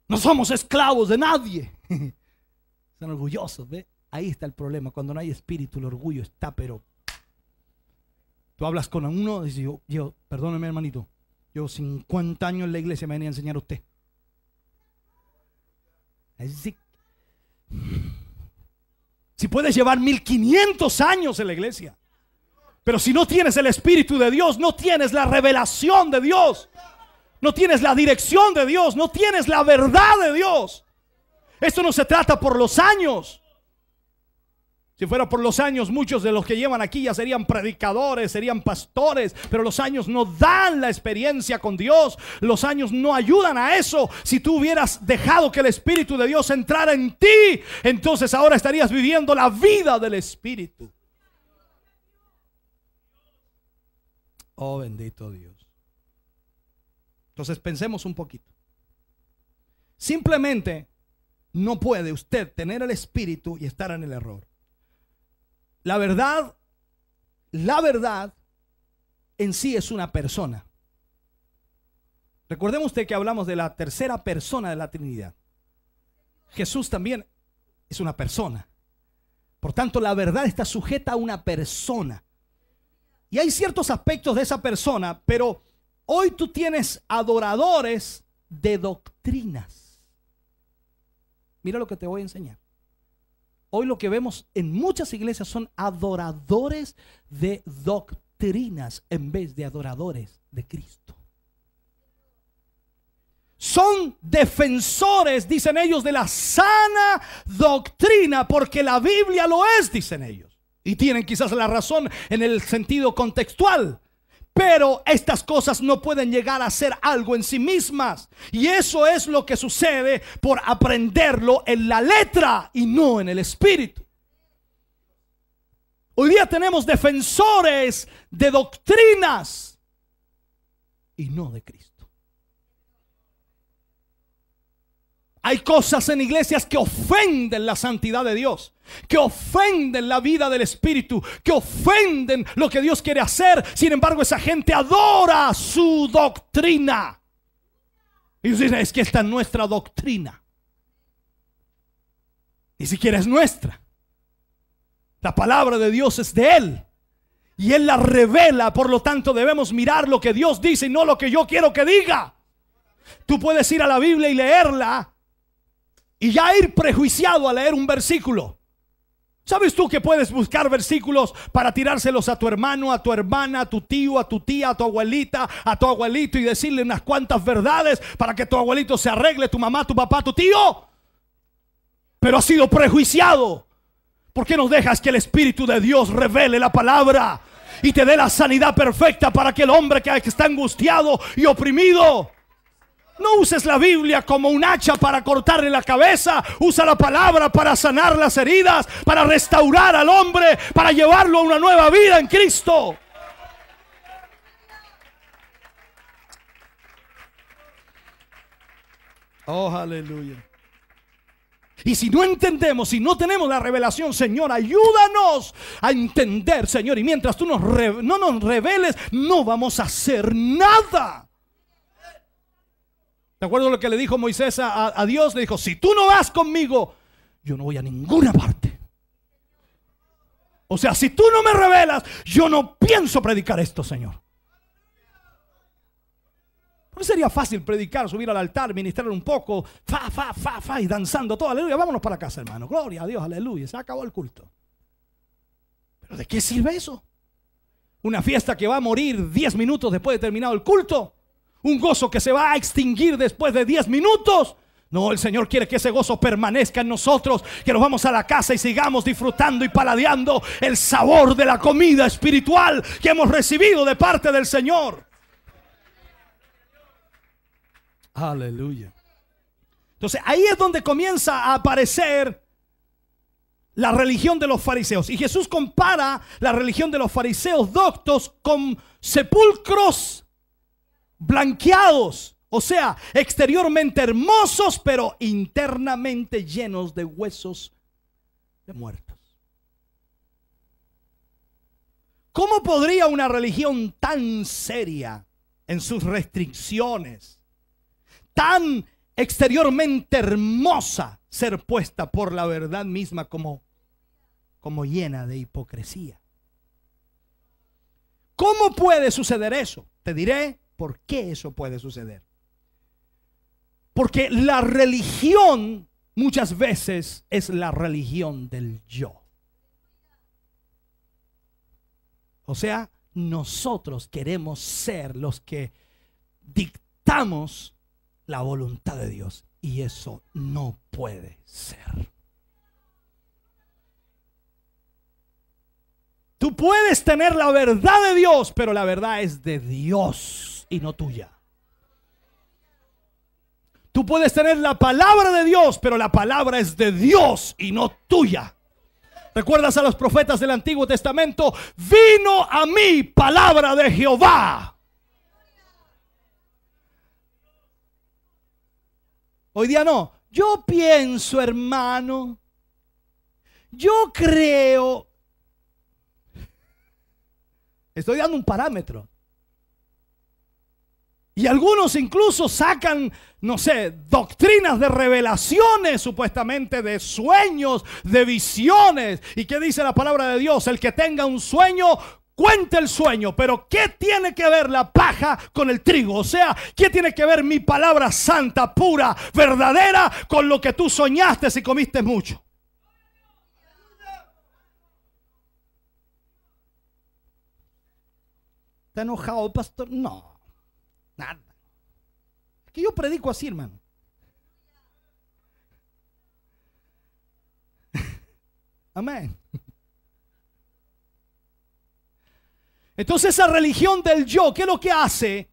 No somos esclavos de nadie. Son orgullosos, ¿ve? Ahí está el problema. Cuando no hay espíritu, el orgullo está, pero... Tú hablas con uno y dices, yo, perdóneme hermanito, yo 50 años en la iglesia me venía a enseñar a usted. Si puedes llevar 1500 años en la iglesia, pero si no tienes el Espíritu de Dios, no tienes la revelación de Dios, no tienes la dirección de Dios, no tienes la verdad de Dios. Esto no se trata por los años. Si fuera por los años, muchos de los que llevan aquí ya serían predicadores, serían pastores, pero los años no dan la experiencia con Dios. Los años no ayudan a eso. Si tú hubieras dejado que el Espíritu de Dios entrara en ti, entonces ahora estarías viviendo la vida del Espíritu. Oh, bendito Dios. Entonces pensemos un poquito. Simplemente no puede usted tener el Espíritu y estar en el error. La verdad en sí es una persona. Recordemos usted que hablamos de la tercera persona de la Trinidad. Jesús también es una persona. Por tanto, la verdad está sujeta a una persona. Y hay ciertos aspectos de esa persona, pero hoy tú tienes adoradores de doctrinas. Mira lo que te voy a enseñar. Hoy lo que vemos en muchas iglesias son adoradores de doctrinas en vez de adoradores de Cristo. Son defensores, dicen ellos, de la sana doctrina porque la Biblia lo es, dicen ellos. Y tienen quizás la razón en el sentido contextual. Pero estas cosas no pueden llegar a ser algo en sí mismas. Y eso es lo que sucede por aprenderlo en la letra y no en el espíritu. Hoy día tenemos defensores de doctrinas y no de Cristo. Hay cosas en iglesias que ofenden la santidad de Dios, que ofenden la vida del Espíritu, que ofenden lo que Dios quiere hacer. Sin embargo, esa gente adora su doctrina. Y dicen, es que esta es nuestra doctrina. Ni siquiera es nuestra. La palabra de Dios es de Él. Y Él la revela. Por lo tanto, debemos mirar lo que Dios dice y no lo que yo quiero que diga. Tú puedes ir a la Biblia y leerla y ya ir prejuiciado a leer un versículo. ¿Sabes tú que puedes buscar versículos para tirárselos a tu hermano, a tu hermana, a tu tío, a tu tía, a tu abuelita, a tu abuelito, y decirle unas cuantas verdades para que tu abuelito se arregle, tu mamá, tu papá, tu tío? Pero has sido prejuiciado. ¿Por qué no dejas que el Espíritu de Dios revele la palabra y te dé la sanidad perfecta para aquel hombre que está angustiado y oprimido? No uses la Biblia como un hacha para cortarle la cabeza. Usa la palabra para sanar las heridas, para restaurar al hombre, para llevarlo a una nueva vida en Cristo. Oh, aleluya. Y si no entendemos, si no tenemos la revelación, Señor, ayúdanos a entender, Señor. Y mientras tú no nos reveles, no vamos a hacer nada. ¿De acuerdo a lo que le dijo Moisés a Dios? Le dijo, si tú no vas conmigo, yo no voy a ninguna parte. O sea, si tú no me revelas, yo no pienso predicar esto, Señor. No sería fácil predicar, subir al altar, ministrar un poco, y danzando todo, aleluya, vámonos para casa, hermano, gloria a Dios, aleluya, se acabó el culto. ¿Pero de qué sirve eso? Una fiesta que va a morir 10 minutos después de terminado el culto. Un gozo que se va a extinguir después de 10 minutos. No, el Señor quiere que ese gozo permanezca en nosotros, que nos vamos a la casa y sigamos disfrutando y paladeando el sabor de la comida espiritual que hemos recibido de parte del Señor. Aleluya. Entonces ahí es donde comienza a aparecer la religión de los fariseos. Y Jesús compara la religión de los fariseos doctos con sepulcros blanqueados, o sea, exteriormente hermosos, pero internamente llenos de huesos de muertos. ¿Cómo podría una religión tan seria en sus restricciones, tan exteriormente hermosa, ser puesta por la verdad misma como llena de hipocresía? ¿Cómo puede suceder eso? Te diré por qué eso puede suceder. Porque la religión muchas veces es la religión del yo. O sea, nosotros queremos ser los que dictamos la voluntad de Dios, y eso no puede ser. Tú puedes tener la verdad de Dios, pero la verdad es de Dios y no tuya. Tú puedes tener la palabra de Dios, pero la palabra es de Dios y no tuya. ¿Recuerdas a los profetas del Antiguo Testamento? Vino a mí palabra de Jehová. Hoy día no. Yo pienso, hermano. Yo creo. Estoy dando un parámetro. Y algunos incluso sacan, no sé, doctrinas de revelaciones, supuestamente de sueños, de visiones. ¿Y qué dice la palabra de Dios? El que tenga un sueño, cuente el sueño. Pero ¿qué tiene que ver la paja con el trigo? O sea, ¿qué tiene que ver mi palabra santa, pura, verdadera con lo que tú soñaste si comiste mucho? ¿Está enojado el pastor? No. Nada. Es que yo predico así, hermano. Amén. Entonces esa religión del yo, ¿qué es lo que hace?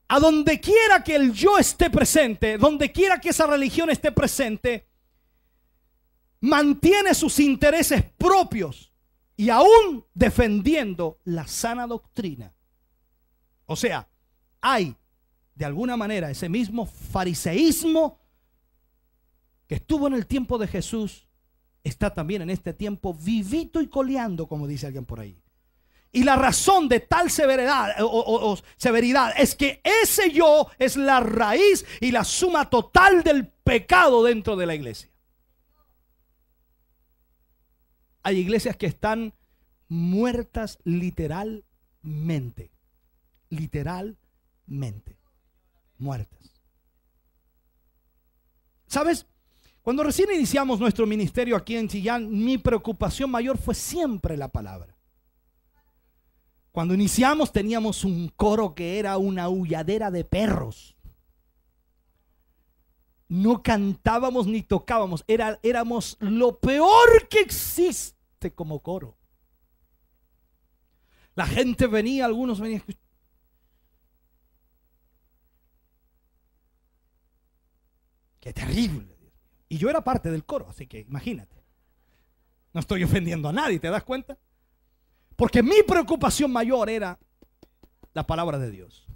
A donde quiera que el yo esté presente, donde quiera que esa religión esté presente, mantiene sus intereses propios y aún defendiendo la sana doctrina. O sea, hay de alguna manera, ese mismo fariseísmo que estuvo en el tiempo de Jesús, está también en este tiempo vivito y coleando, como dice alguien por ahí. Y la razón de tal severidad severidad es que ese yo es la raíz y la suma total del pecado dentro de la iglesia. Hay iglesias que están muertas literalmente. Literalmente. Muertas. ¿Sabes? Cuando recién iniciamos nuestro ministerio aquí en Chillán, mi preocupación mayor fue siempre la palabra. Cuando iniciamos teníamos un coro que era una aulladera de perros. No cantábamos ni tocábamos. Éramos lo peor que existe como coro. La gente venía, algunos venían. Qué terrible. Y yo era parte del coro, así que imagínate. No estoy ofendiendo a nadie, ¿te das cuenta? Porque mi preocupación mayor era la palabra de Dios.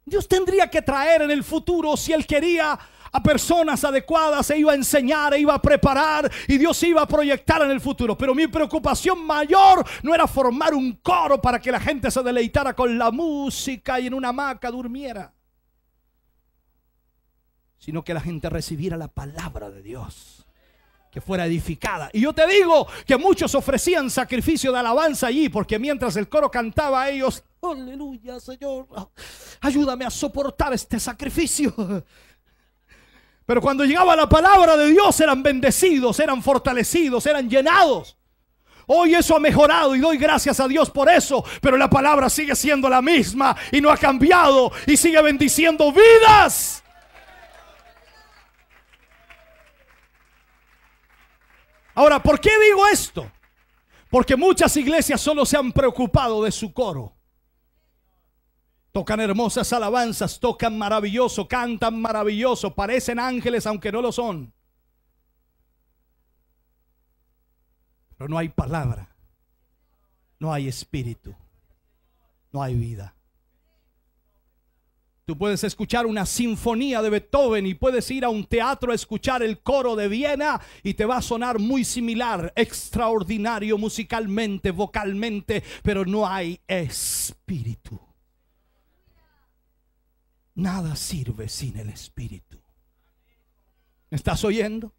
Dios tendría que traer en el futuro, si Él quería, a personas adecuadas, se iba a enseñar, e iba a preparar, y Dios se iba a proyectar en el futuro. Pero mi preocupación mayor no era formar un coro para que la gente se deleitara con la música y en una hamaca durmiera, sino que la gente recibiera la palabra de Dios, que fuera edificada. Y yo te digo que muchos ofrecían sacrificio de alabanza allí, porque mientras el coro cantaba, ellos, aleluya, Señor, ayúdame a soportar este sacrificio. Pero cuando llegaba la palabra de Dios, eran bendecidos, eran fortalecidos, eran llenados. Hoy eso ha mejorado y doy gracias a Dios por eso, pero la palabra sigue siendo la misma y no ha cambiado y sigue bendiciendo vidas. Ahora, ¿por qué digo esto? Porque muchas iglesias solo se han preocupado de su coro. Tocan hermosas alabanzas, tocan maravilloso, cantan maravilloso, parecen ángeles aunque no lo son. Pero no hay palabra, no hay espíritu, no hay vida. Tú puedes escuchar una sinfonía de Beethoven y puedes ir a un teatro a escuchar el coro de Viena y te va a sonar muy similar, extraordinario musicalmente, vocalmente, pero no hay espíritu. Nada sirve sin el espíritu. ¿Me estás oyendo?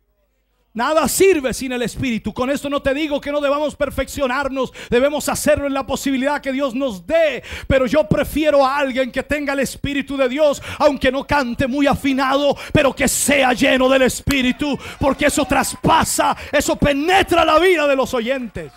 Nada sirve sin el Espíritu. Con esto no te digo que no debamos perfeccionarnos. Debemos hacerlo en la posibilidad que Dios nos dé. Pero yo prefiero a alguien que tenga el Espíritu de Dios, aunque no cante muy afinado, pero que sea lleno del Espíritu, porque eso traspasa, eso penetra la vida de los oyentes.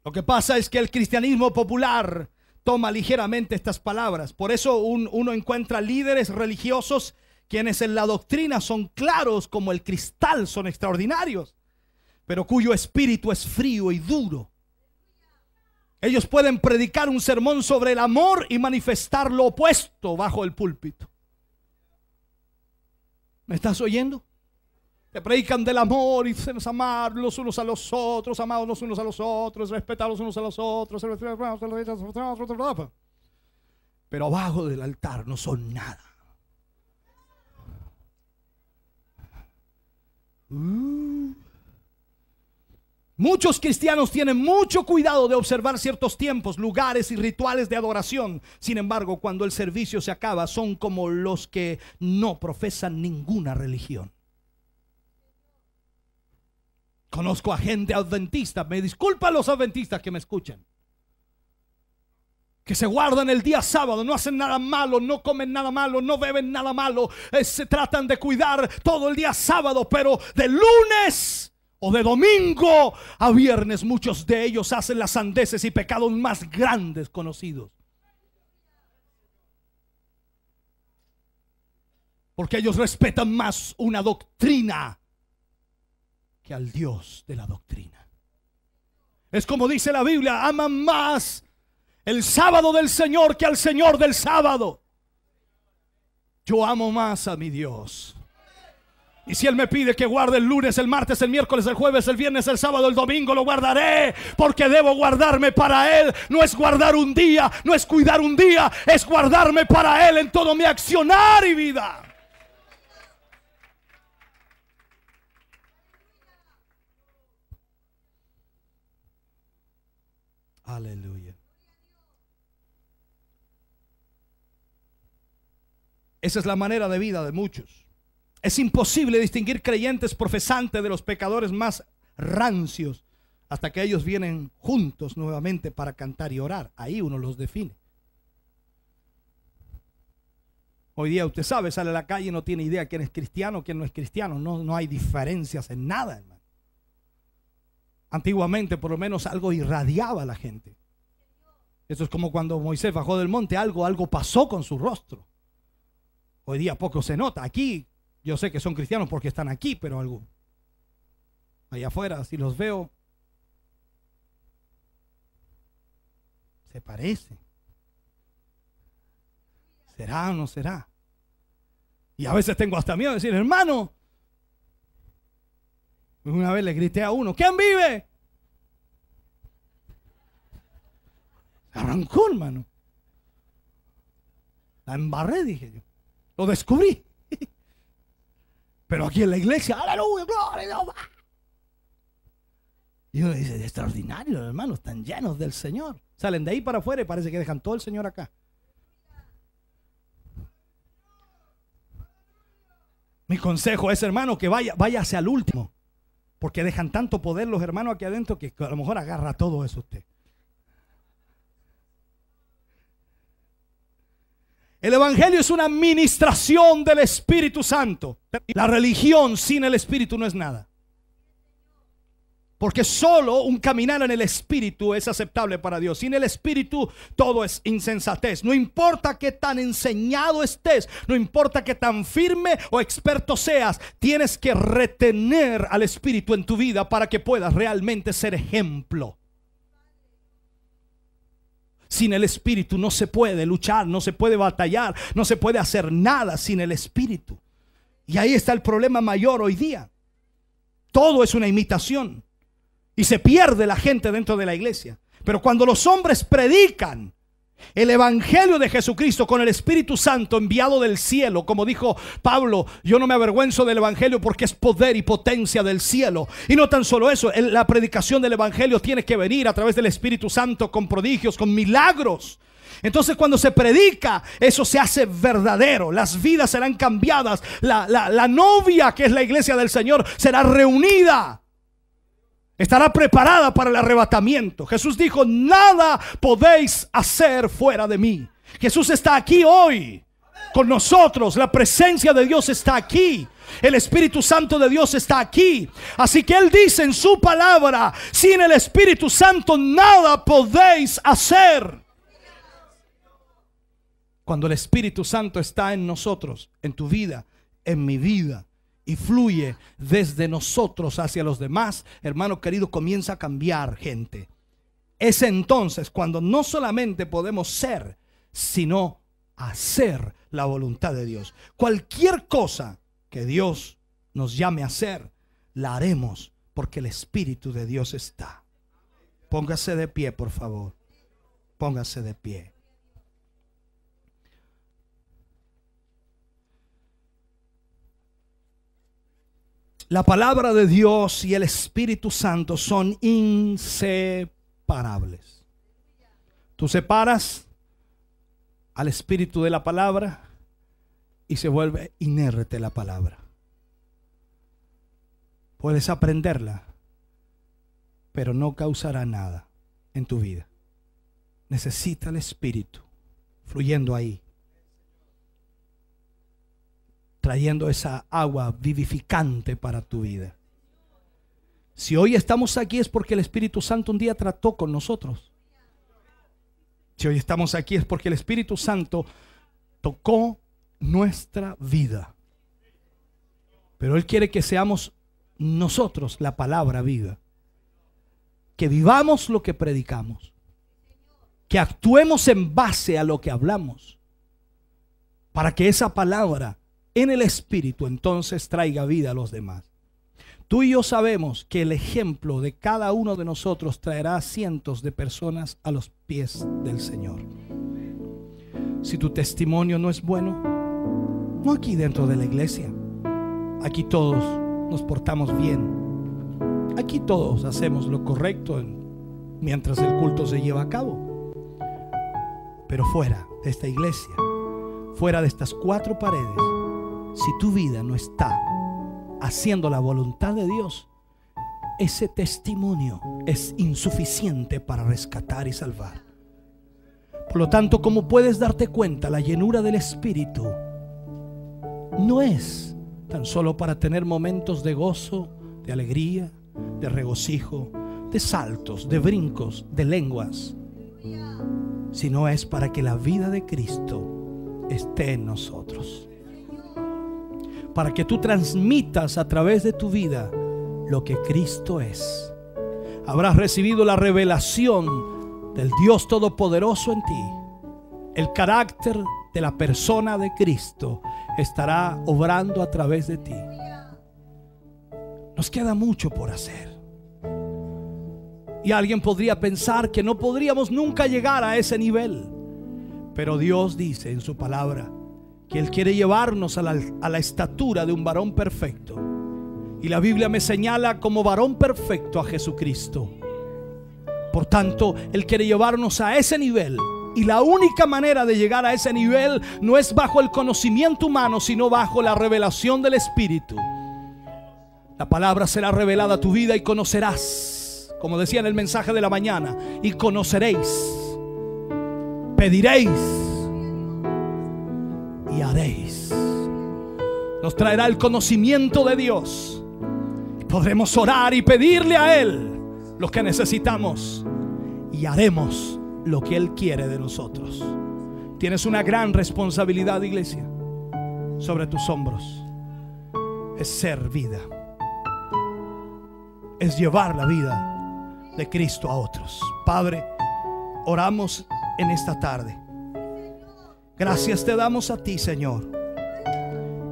Lo que pasa es que el cristianismo popular toma ligeramente estas palabras. Por eso uno encuentra líderes religiosos quienes en la doctrina son claros como el cristal, son extraordinarios, pero cuyo espíritu es frío y duro. Ellos pueden predicar un sermón sobre el amor y manifestar lo opuesto bajo el púlpito. ¿Me estás oyendo? Te predican del amor y debemos amar los unos a los otros, amados los unos a los otros, respetar los unos a los otros. Pero abajo del altar no son nada. Muchos cristianos tienen mucho cuidado de observar ciertos tiempos, lugares y rituales de adoración. Sin embargo, cuando el servicio se acaba, son como los que no profesan ninguna religión. Conozco a gente adventista, me disculpan los adventistas que me escuchan, que se guardan el día sábado, no hacen nada malo, no comen nada malo, no beben nada malo, se tratan de cuidar todo el día sábado, pero de lunes o de domingo a viernes muchos de ellos hacen las sandeces y pecados más grandes conocidos. Porque ellos respetan más una doctrina que al Dios de la doctrina. Es como dice la Biblia, aman más el sábado del Señor que al Señor del sábado. Yo amo más a mi Dios. Y si Él me pide que guarde el lunes, el martes, el miércoles, el jueves, el viernes, el sábado, el domingo, lo guardaré, porque debo guardarme para Él. No es guardar un día, no es cuidar un día, es guardarme para Él en todo mi accionar y vida. Aleluya. Esa es la manera de vida de muchos. Es imposible distinguir creyentes profesantes de los pecadores más rancios hasta que ellos vienen juntos nuevamente para cantar y orar. Ahí uno los define. Hoy día usted sabe, sale a la calle y no tiene idea quién es cristiano, quién no es cristiano. No hay diferencias en nada, hermano. Antiguamente por lo menos algo irradiaba a la gente. Eso es como cuando Moisés bajó del monte, algo pasó con su rostro. Hoy día poco se nota. Aquí yo sé que son cristianos porque están aquí, pero algo allá afuera, si los veo, se parece. ¿Será o no será? Y a veces tengo hasta miedo de decir, hermano. Una vez le grité a uno, ¿quién vive? Arrancó, hermano. La embarré, dije yo. Lo descubrí. Pero aquí en la iglesia, aleluya, gloria a Dios. Y uno dice, extraordinario, los hermanos, están llenos del Señor. Salen de ahí para afuera y parece que dejan todo el Señor acá. Mi consejo es, hermano, que vaya hacia el último. Porque dejan tanto poder los hermanos aquí adentro que a lo mejor agarra todo eso usted. El evangelio es una administración del Espíritu Santo. La religión sin el Espíritu no es nada. Porque solo un caminar en el Espíritu es aceptable para Dios. Sin el Espíritu todo es insensatez. No importa qué tan enseñado estés, no importa qué tan firme o experto seas, tienes que retener al Espíritu en tu vida para que puedas realmente ser ejemplo. Sin el Espíritu no se puede luchar, no se puede batallar, no se puede hacer nada sin el Espíritu. Y ahí está el problema mayor hoy día. Todo es una imitación y se pierde la gente dentro de la iglesia. Pero cuando los hombres predican el evangelio de Jesucristo con el Espíritu Santo enviado del cielo, como dijo Pablo, yo no me avergüenzo del evangelio porque es poder y potencia del cielo. Y no tan solo eso, la predicación del evangelio tiene que venir a través del Espíritu Santo con prodigios, con milagros. Entonces cuando se predica, eso se hace verdadero. Las vidas serán cambiadas. La novia, que es la iglesia del Señor, será reunida. Estará preparada para el arrebatamiento. Jesús dijo, nada podéis hacer fuera de mí. Jesús está aquí hoy con nosotros. La presencia de Dios está aquí. El Espíritu Santo de Dios está aquí. Así que Él dice en su palabra, sin el Espíritu Santo nada podéis hacer. Cuando el Espíritu Santo está en nosotros, en tu vida, en mi vida, y fluye desde nosotros hacia los demás, hermano querido, comienza a cambiar gente. Es entonces cuando no solamente podemos ser, sino hacer la voluntad de Dios. Cualquier cosa que Dios nos llame a hacer, la haremos porque el Espíritu de Dios está. Póngase de pie, por favor. Póngase de pie. La palabra de Dios y el Espíritu Santo son inseparables. Tú separas al Espíritu de la palabra y se vuelve inerte la palabra. Puedes aprenderla, pero no causará nada en tu vida. Necesita el Espíritu fluyendo ahí, trayendo esa agua vivificante para tu vida. Si hoy estamos aquí es porque el Espíritu Santo un día trató con nosotros. Si hoy estamos aquí es porque el Espíritu Santo tocó nuestra vida. Pero Él quiere que seamos nosotros la palabra viva. Que vivamos lo que predicamos. Que actuemos en base a lo que hablamos. Para que esa palabra en el Espíritu, entonces traiga vida a los demás. Tú y yo sabemos que el ejemplo de cada uno de nosotros traerá a cientos de personas a los pies del Señor. Si tu testimonio no es bueno, no aquí dentro de la iglesia, aquí todos nos portamos bien, aquí todos hacemos lo correcto mientras el culto se lleva a cabo. Pero fuera de esta iglesia, fuera de estas cuatro paredes, si tu vida no está haciendo la voluntad de Dios, ese testimonio es insuficiente para rescatar y salvar. Por lo tanto, como puedes darte cuenta, la llenura del Espíritu no es tan solo para tener momentos de gozo, de alegría, de regocijo, de saltos, de brincos, de lenguas, sino es para que la vida de Cristo esté en nosotros, para que tú transmitas a través de tu vida lo que Cristo es. Habrás recibido la revelación del Dios Todopoderoso en ti. El carácter de la persona de Cristo estará obrando a través de ti. Nos queda mucho por hacer. Y alguien podría pensar que no podríamos nunca llegar a ese nivel. Pero Dios dice en su palabra que Él quiere llevarnos a la estatura de un varón perfecto. Y la Biblia me señala como varón perfecto a Jesucristo. Por tanto, Él quiere llevarnos a ese nivel. Y la única manera de llegar a ese nivel no es bajo el conocimiento humano, sino bajo la revelación del Espíritu. La palabra será revelada a tu vida y conocerás, como decía en el mensaje de la mañana, y conoceréis, pediréis y haréis. Nos traerá el conocimiento de Dios y podremos orar y pedirle a Él lo que necesitamos y haremos lo que Él quiere de nosotros. Tienes una gran responsabilidad, iglesia, sobre tus hombros. Es ser vida, es llevar la vida de Cristo a otros. Padre, oramos en esta tarde. Gracias te damos a ti, Señor,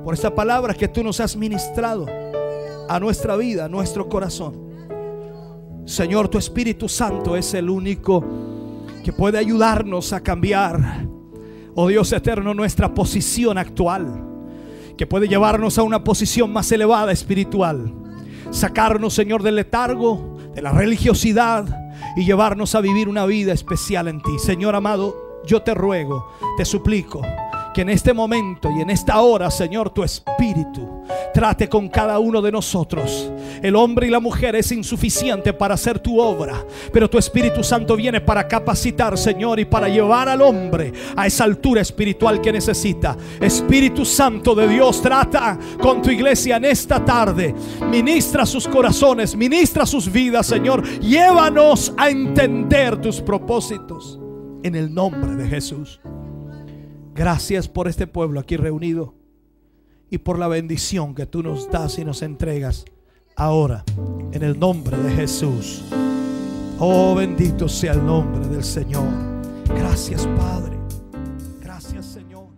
por esta palabra que tú nos has ministrado a nuestra vida, a nuestro corazón. Señor, tu Espíritu Santo es el único que puede ayudarnos a cambiar, oh Dios eterno, nuestra posición actual, que puede llevarnos a una posición más elevada espiritual, sacarnos, Señor, del letargo, de la religiosidad y llevarnos a vivir una vida especial en ti. Señor amado, yo te ruego, te suplico que en este momento y en esta hora, Señor, tu Espíritu trate con cada uno de nosotros. El hombre y la mujer es insuficiente para hacer tu obra, pero tu Espíritu Santo viene para capacitar, Señor, y para llevar al hombre a esa altura espiritual que necesita. Espíritu Santo de Dios, trata con tu iglesia en esta tarde. Ministra sus corazones, ministra sus vidas, Señor. Llévanos a entender tus propósitos en el nombre de Jesús. Gracias por este pueblo aquí reunido y por la bendición que tú nos das y nos entregas ahora en el nombre de Jesús. Oh, bendito sea el nombre del Señor. Gracias, Padre. Gracias, Señor.